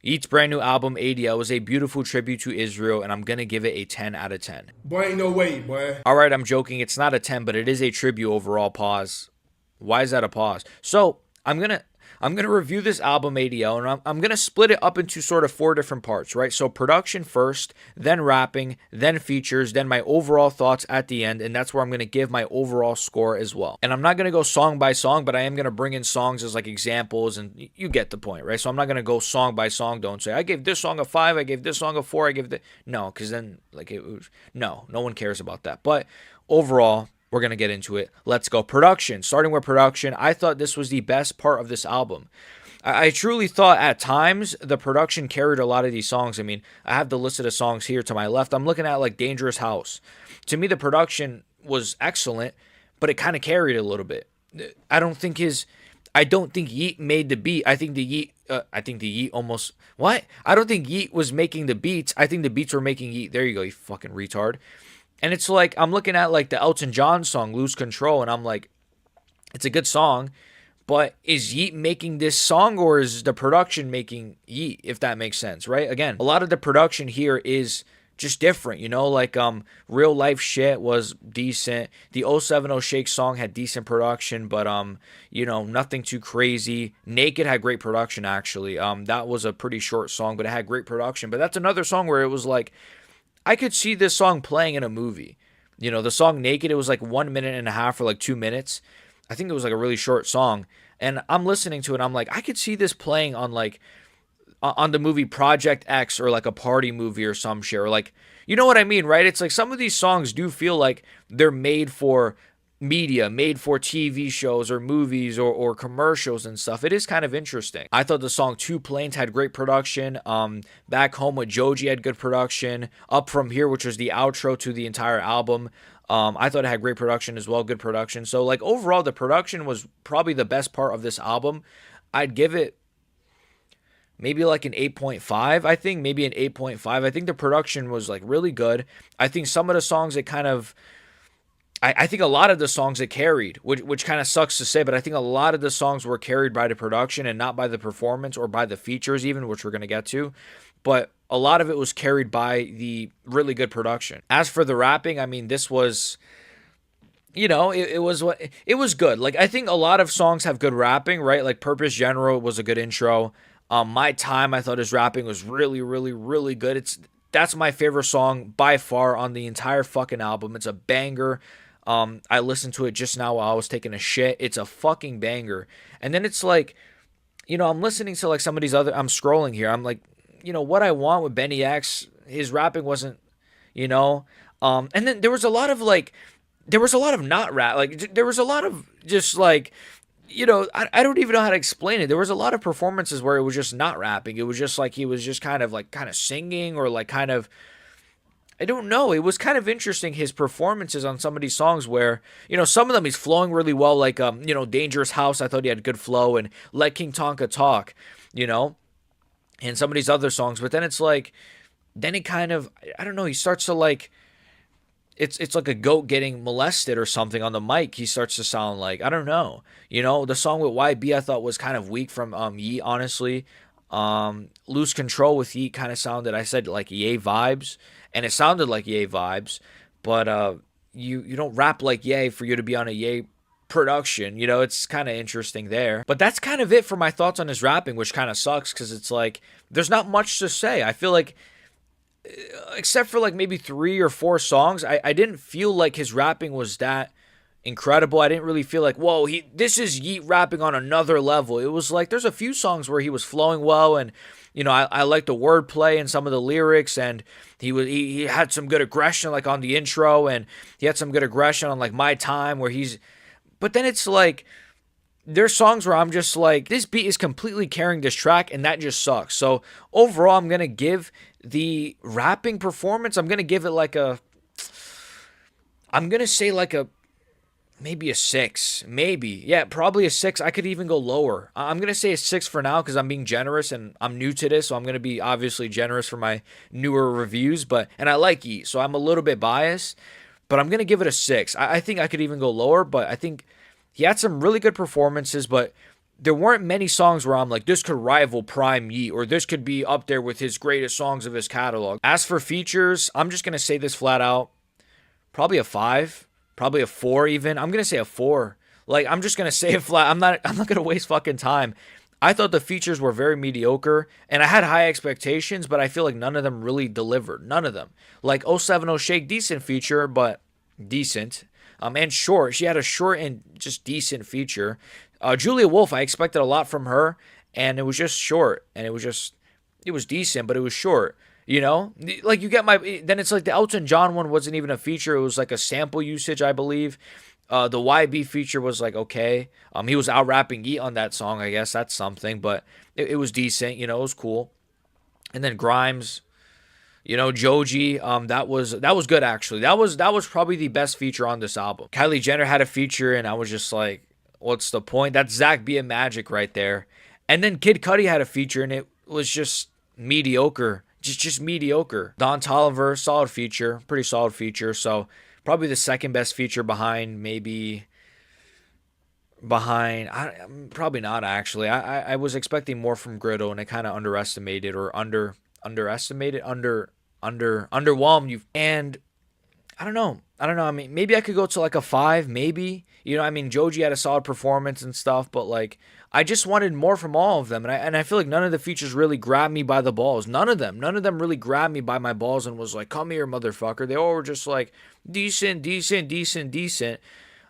Yeat's brand new album ADL was a beautiful tribute to Israel, and I'm gonna give it a 10 out of 10. Boy, ain't no way, boy. All right, I'm joking. It's not a 10, but it is a tribute overall. Pause. Why is that a pause? So I'm gonna review this album ADL, and I'm gonna split it up into sort of four different parts, right? So production first, then rapping, then features, then my overall thoughts at the end, and that's where I'm gonna give my overall score as well. And I'm not gonna go song by song, but I am gonna bring in songs as like examples, and you get the point, right? So I'm not gonna go song by song. Don't say I gave this song a 5, I gave this song a 4, I gave the no, because then like it was no one cares about that. But overall, we're going to get into it. Let's go. Production. Starting with production, I thought this was the best part of this album. I truly thought at times the production carried a lot of these songs. I mean, I have the list of the songs here to my left. I'm looking at like Dangerous House. To me, the production was excellent, but it kind of carried a little bit. I don't think his. I don't think Yeat made the beat. I think the Yeat. I think the Yeat almost. What? I don't think Yeat was making the beats. I think the beats were making Yeat. There you go, you fucking retard. And it's like I'm looking at like the Elton John song "Lose Control," and I'm like, it's a good song, but is Yeat making this song or is the production making Yeat? If that makes sense, right? Again, a lot of the production here is just different, like real life shit was decent. The 070 Shake song had decent production, but nothing too crazy. Naked had great production actually. That was a pretty short song, but it had great production. But that's another song where it was like I could see this song playing in a movie. The song Naked, it was like 1 minute and a half or like 2 minutes. I think it was like a really short song. And I'm listening to it. I'm like, I could see this playing on like on the movie Project X or like a party movie or some shit. Or like, you know what I mean, right? It's like some of these songs do feel like they're made for media, made for TV shows or movies or commercials and stuff. It is kind of interesting. I thought the song Two Planes had great production. Back Home with Joji had good production. Up From Here, which was the outro to the entire album. I thought it had great production as well, good production. So like overall, the production was probably the best part of this album. I'd give it maybe like an 8.5. I think maybe an 8.5. I think the production was like really good. I think some of the songs it kind of I think a lot of the songs it carried, which kind of sucks to say, but I think a lot of the songs were carried by the production and not by the performance or by the features even, which we're going to get to. But a lot of it was carried by the really good production. As for the rapping, I mean, this was, it was good. Like, I think a lot of songs have good rapping, right? Like Purpose General was a good intro. My Time, I thought his rapping was really, really, really good. That's my favorite song by far on the entire fucking album. It's a banger. I listened to it just now while I was taking a shit. It's a fucking banger. And then it's like, I'm listening to like some of these I'm scrolling here. I'm like, what I want with Benny X, his rapping wasn't, and then there was a lot of not rap. Like there was a lot of just like, I don't even know how to explain it. There was a lot of performances where it was just not rapping. It was just like he was just kind of singing or like kind of, I don't know. It was kind of interesting, his performances on some of these songs where, some of them he's flowing really well, like, Dangerous House. I thought he had good flow, and Let King Tonka Talk, and some of these other songs. But then it's like, then it kind of, I don't know, he starts to like, it's like a goat getting molested or something on the mic. He starts to sound like, I don't know. The song with YB I thought was kind of weak from Yeat, honestly. Lose Control with Yeat kind of sounded, I said, like Ye vibes, and it sounded like Ye vibes, but you don't rap like Ye for you to be on a Ye production. It's kind of interesting there. But that's kind of it for my thoughts on his rapping, which kind of sucks because it's like there's not much to say. I feel like except for like maybe 3 or 4 songs, I didn't feel like his rapping was that incredible. I didn't really feel like, whoa, this is Yeat rapping on another level. It was like there's a few songs where he was flowing well, and I like the wordplay and some of the lyrics, and he had some good aggression like on the intro, and he had some good aggression on like My Time where but then it's like there's songs where I'm just like, this beat is completely carrying this track, and that just sucks. So overall, I'm gonna give the rapping performance, I'm gonna give it like I'm gonna say like maybe a 6, maybe. Yeah, probably a 6. I could even go lower. I'm going to say a 6 for now because I'm being generous and I'm new to this, so I'm going to be obviously generous for my newer reviews, and I like Yeat, so I'm a little bit biased, but I'm going to give it a 6. I think I could even go lower, but I think he had some really good performances, but there weren't many songs where I'm like, this could rival Prime Yeat, or this could be up there with his greatest songs of his catalog. As for features, I'm just gonna say this flat out. Probably a 5, probably a 4 even. I'm gonna say a 4. Like, I'm just gonna say it flat. I'm not gonna waste fucking time. I thought the features were very mediocre, and I had high expectations, but I feel like none of them really delivered. None of them. Like 070 Shake, decent feature, but decent. And short. She had a short and just decent feature. Julia Wolf, I expected a lot from her, and it was just short, and it was decent, but it was short. You know, like you get my. Then it's like the Elton John one wasn't even a feature. It was like a sample usage, I believe. The YB feature was like okay. He was out rapping Yeat on that song. I guess that's something, but it was decent. You know, it was cool. And then Grimes, you know, Joji, that was good actually. That was probably the best feature on this album. Kylie Jenner had a feature, and I was just like, what's the point? That's Zach being magic right there. And then Kid Cudi had a feature, and it was just mediocre. Just mediocre. Don Toliver, solid feature, pretty solid feature. So probably the second best feature behind probably not actually. I was expecting more from Griddle, and I kind of underestimated or underestimated underwhelmed you. And I don't know. I mean, maybe I could go to like a 5, maybe. You know, I mean, Joji had a solid performance and stuff, but like, I just wanted more from all of them, and I feel like none of the features really grabbed me by the balls. None of them really grabbed me by my balls and was like, "Come here, motherfucker." They all were just like decent, decent, decent, decent.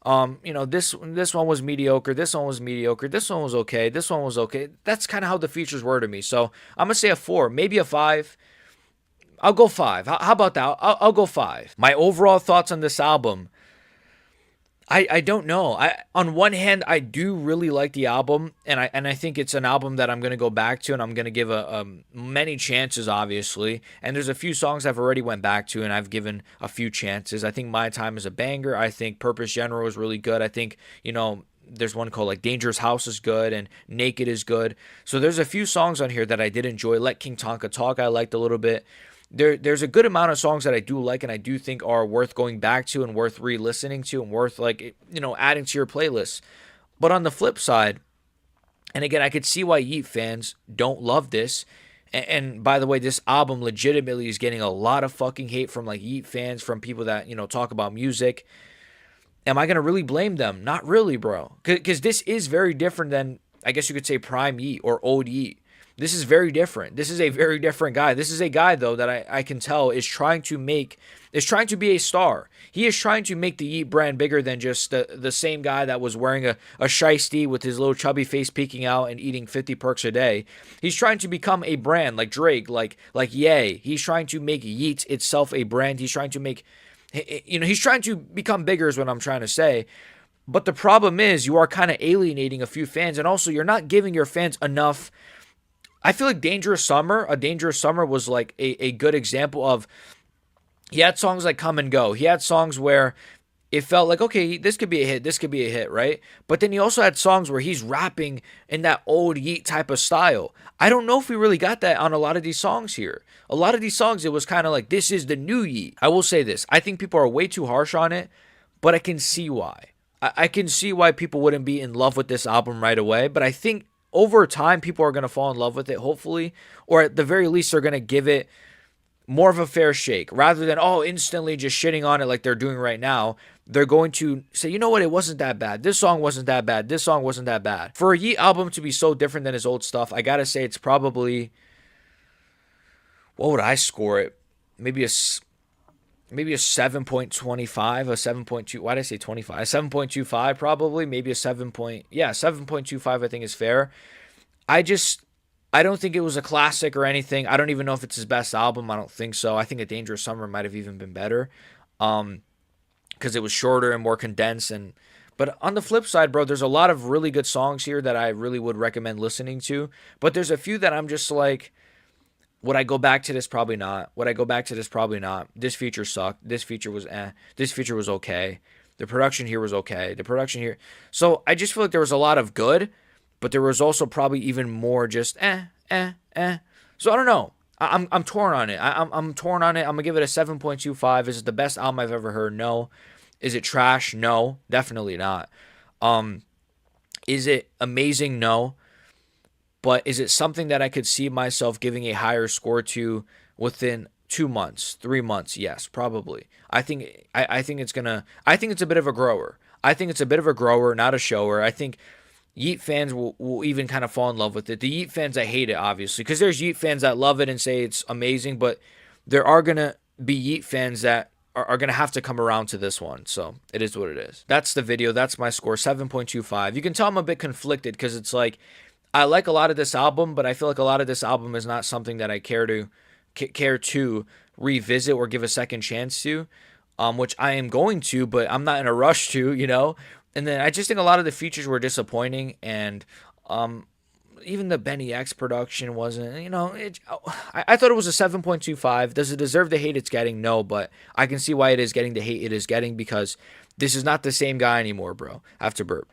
You know, this one was mediocre. This one was mediocre. This one was okay. This one was okay. That's kind of how the features were to me. So I'm gonna say a 4, maybe a 5. I'll go 5. How about that? I'll go 5. My overall thoughts on this album. I don't know. On one hand, I do really like the album, and I think it's an album that I'm gonna go back to, and I'm gonna give a many chances, obviously. And there's a few songs I've already went back to, and I've given a few chances. I think My Time is a banger. I think Purpose General is really good. I think, you know, there's one called like Dangerous House is good, and Naked is good. So there's a few songs on here that I did enjoy. Let King Tonka Talk I liked a little bit. There's a good amount of songs that I do like, and I do think are worth going back to and worth re-listening to and worth, like, you know, adding to your playlist. But on the flip side, and again, I could see why Yeat fans don't love this. And by the way, this album legitimately is getting a lot of fucking hate from like Yeat fans, from people that, you know, talk about music. Am I going to really blame them? Not really, bro. Because this is very different than, I guess you could say, Prime Yeat or Old Yeat. This is very different. This is a very different guy. This is a guy, though, that I can tell is trying to be a star. He is trying to make the Yeat brand bigger than just the same guy that was wearing a shiesty with his little chubby face peeking out and eating 50 perks a day. He's trying to become a brand like Drake, like Ye. He's trying to make Yeat itself a brand. He's trying to make, you know, he's trying to become bigger is what I'm trying to say. But the problem is you are kind of alienating a few fans, and also you're not giving your fans enough. I feel like Dangerous Summer was like a good example of, he had songs like Come and Go. He had songs where it felt like, okay, this could be a hit, right? But then he also had songs where he's rapping in that old Yeat type of style. I don't know if we really got that on a lot of these songs here. A lot of these songs, it was kind of like, this is the new Yeat. I will say this. I think people are way too harsh on it, but I can see why. I can see why people wouldn't be in love with this album right away, but I think over time, people are going to fall in love with it, hopefully, or at the very least, they're going to give it more of a fair shake rather than, instantly just shitting on it like they're doing right now. They're going to say, you know what, it wasn't that bad. This song wasn't that bad. This song wasn't that bad. For a Yeat album to be so different than his old stuff, I got to say it's probably, what would I score it? Maybe a 7.25, a 7.2. Why did I say 25? A 7.25 probably, maybe a 7.25 I think is fair. I don't think it was a classic or anything. I don't even know if it's his best album. I don't think so. I think A Dangerous Summer might have even been better, because it was shorter and more condensed. But on the flip side, bro, there's a lot of really good songs here that I really would recommend listening to. But there's a few that I'm just like, would I go back to this? Probably not. Would I go back to this? Probably not. This feature sucked. This feature was This feature was okay. The production here was okay. The production here. So I just feel like there was a lot of good, but there was also probably even more just So I don't know. I'm torn on it. I'm torn on it. I'm gonna give it a 7.25. Is it the best album I've ever heard? No. Is it trash? No, definitely not. Is it amazing? No. But is it something that I could see myself giving a higher score to within 2 months, 3 months? Yes, probably. I think it's gonna. I think it's a bit of a grower. I think it's a bit of a grower, not a shower. I think Yeat fans will even kind of fall in love with it. The Yeat fans that hate it, obviously, because there's Yeat fans that love it and say it's amazing, but there are gonna be Yeat fans that are gonna have to come around to this one. So it is what it is. That's the video. That's my score, 7.25. You can tell I'm a bit conflicted because it's like I like a lot of this album, but I feel like a lot of this album is not something that I care to revisit or give a second chance to, which I am going to, but I'm not in a rush to, you know. And then I just think a lot of the features were disappointing, and even the Benny X production wasn't, you know. I thought it was a 7.25. Does it deserve the hate it's getting? No, but I can see why it is getting the hate it is getting because this is not the same guy anymore, bro. After burp.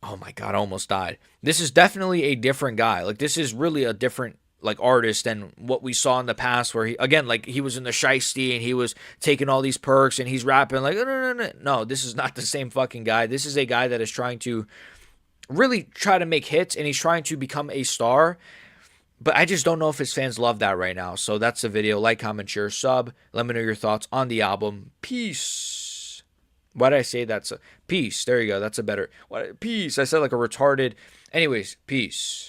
Oh my god, I almost died. This is definitely a different guy. Like this is really a different like artist than what we saw in the past where he again like he was in the shiesty and he was taking all these perks and he's rapping like no no no no. No, this is not the same fucking guy. This is a guy that is trying to really try to make hits and he's trying to become a star. But I just don't know if his fans love that right now. So that's the video. Like, comment, share, sub. Let me know your thoughts on the album. Peace. Why did I say that's a peace? There you go. That's a better. What peace? I said like a retarded. Anyways, peace.